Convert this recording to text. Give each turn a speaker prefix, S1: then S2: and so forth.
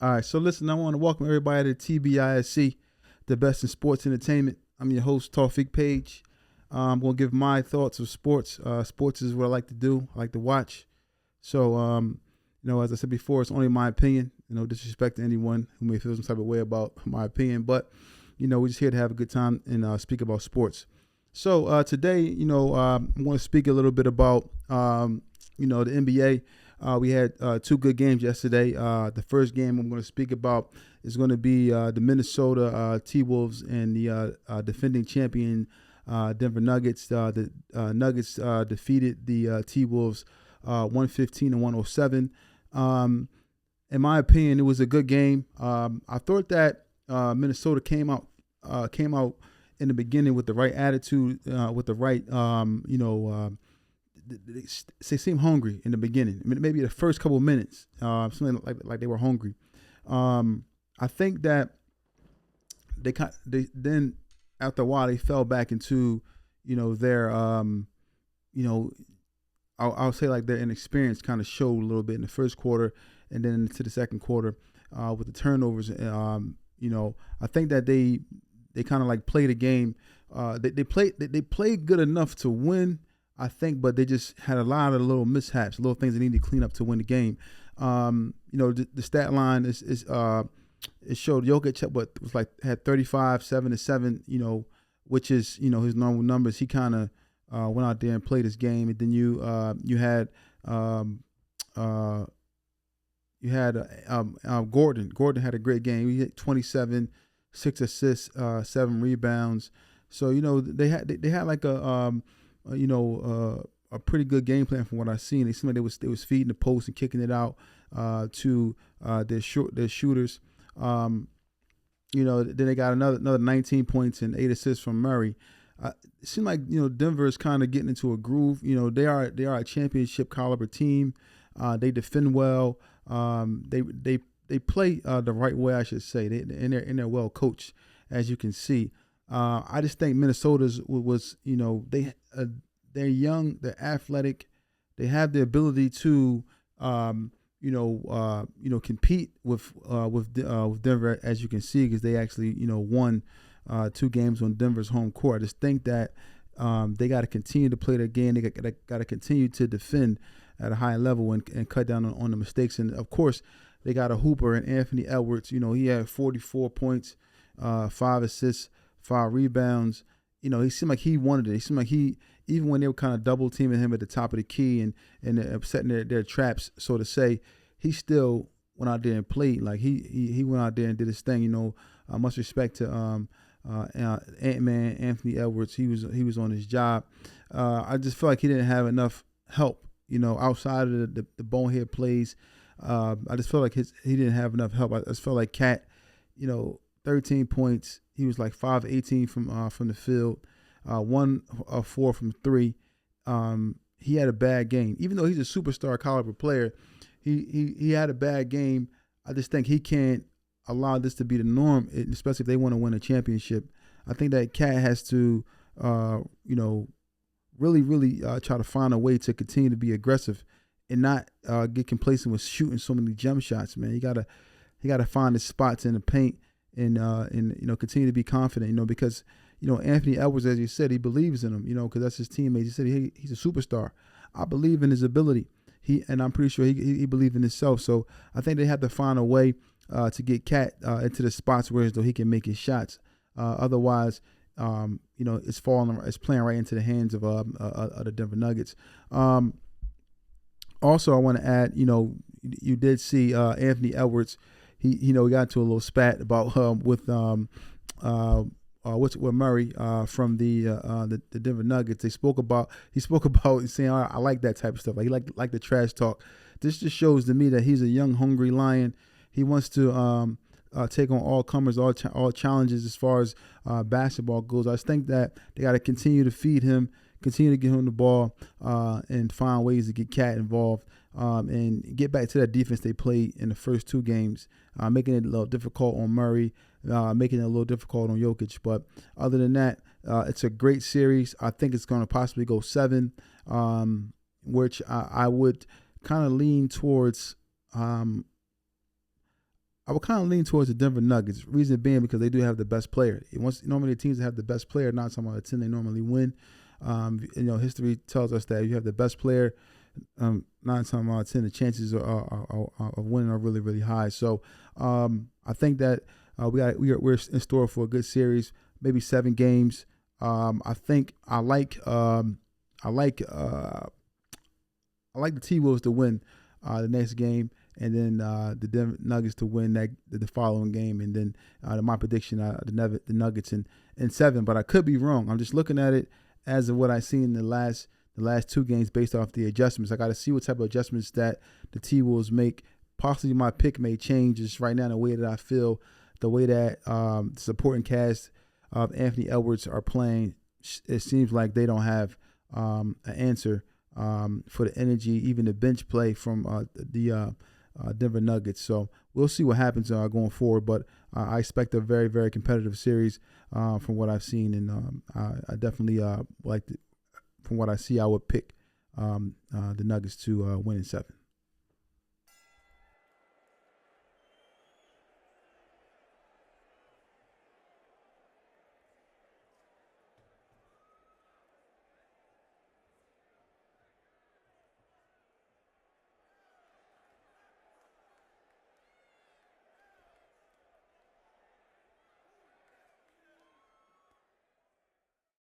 S1: All right, so listen, I want to welcome everybody to TBISE, the best in sports entertainment. I'm your host, Tawfiq Page. I'm going to give my thoughts of sports. Sports is what I like to do, I like to watch. So, as I said before, it's only my opinion. No disrespect to anyone who may feel some type of way about my opinion, but, we're just here to have a good time and speak about sports. So today, I'm going to speak a little bit about, the NBA. We had two good games yesterday. The first game I'm going to speak about is going to be the Minnesota T-Wolves and the defending champion Denver Nuggets. The Nuggets defeated the T-Wolves 115 and 107. In my opinion, it was a good game. I thought that Minnesota came out in the beginning with the right attitude, with the right, they seemed hungry in the beginning. I mean, maybe the first couple of minutes, something like they were hungry. I think that they then after a while they fell back into, their, I'll say like their inexperience kind of showed a little bit in the first quarter, and then into the second quarter with the turnovers. I think that they kind of like played a game. They played good enough to win, I think, but they just had a lot of little mishaps, little things they need to clean up to win the game. The stat line is it showed Jokic, but was like had 35, 7 to 7, which is his normal numbers. He kind of went out there and played his game, and then you had Gordon. Gordon had a great game. He hit 27, 6 assists, 7 rebounds. So they had like a pretty good game plan from what I've seen. They seemed like they was feeding the post and kicking it out to their shooters. Then they got another 19 points and 8 assists from Murray. It seemed like Denver is kind of getting into a groove. They are a championship caliber team. They defend well. They play the right way, I should say. They're well coached, as you can see. I just think Minnesota's was they're young, they're athletic, they have the ability to compete with Denver, as you can see, because they actually won 2 games on Denver's home court. I just think that they got to continue to play their game. They got to continue to defend at a high level and cut down on the mistakes. And of course, they got a hooper in Anthony Edwards. He had 44 points, 5 assists, 5 rebounds. He seemed like he wanted it. He seemed like even when they were kind of double teaming him at the top of the key and upsetting their traps, so to say, he still went out there and played. Like he went out there and did his thing. Much respect to Ant-Man, Anthony Edwards. He was on his job. I just feel like he didn't have enough help. Outside of the bonehead plays. I just felt like he didn't have enough help. I just felt like Cat, 13 points. He was like 5 of 18 from the field, 1 of 4 from 3. He had a bad game, even though he's a superstar caliber player. He had a bad game. I just think he can't allow this to be the norm, especially if they want to win a championship. I think that Cat has to, really try to find a way to continue to be aggressive and not get complacent with shooting so many jump shots. Man, he gotta find his spots in the paint and continue to be confident. Because Anthony Edwards, as you said, he believes in him. Because that's his teammate. He said he's a superstar. I believe in his ability. And I'm pretty sure he believes in himself. So I think they have to find a way to get Cat into the spots where though he can make his shots. Otherwise, it's playing right into the hands of the Denver Nuggets. Also, I want to add, you did see Anthony Edwards. He got into a little spat about with Murray from the Denver Nuggets. He spoke about saying, I like that type of stuff. Like he like the trash talk. This just shows to me that he's a young, hungry lion. He wants to take on all comers, all challenges as far as basketball goes. I just think that they got to continue to feed him, continue to give him the ball, and find ways to get Cat involved, and get back to that defense they played in the first 2 games, making it a little difficult on Murray, making it a little difficult on Jokic. But other than that, it's a great series. I think it's going to possibly go 7, which I would kind of lean towards I would kind of lean towards the Denver Nuggets. Reason being because they do have the best player. Normally the teams that have the best player, not talking about a 10, they normally win. History tells us that if you have the best player, 9 times out of 10, the chances of winning are really, really high. So I think that we're in store for a good series, maybe 7 games. I think I like the T-Wolves to win the next game, and then the Denver Nuggets to win the following game, and then my prediction the Nuggets in 7. But I could be wrong. I'm just looking at it as of what I see in the last 2 games based off the adjustments. I got to see what type of adjustments that the T-Wolves make. Possibly my pick may change just right now the way that I feel, the way that the supporting cast of Anthony Edwards are playing. It seems like they don't have an answer for the energy, even the bench play from the Denver Nuggets. So we'll see what happens going forward. But I expect a very, very competitive series from what I've seen, and I definitely from what I see, I would pick the Nuggets to win in 7.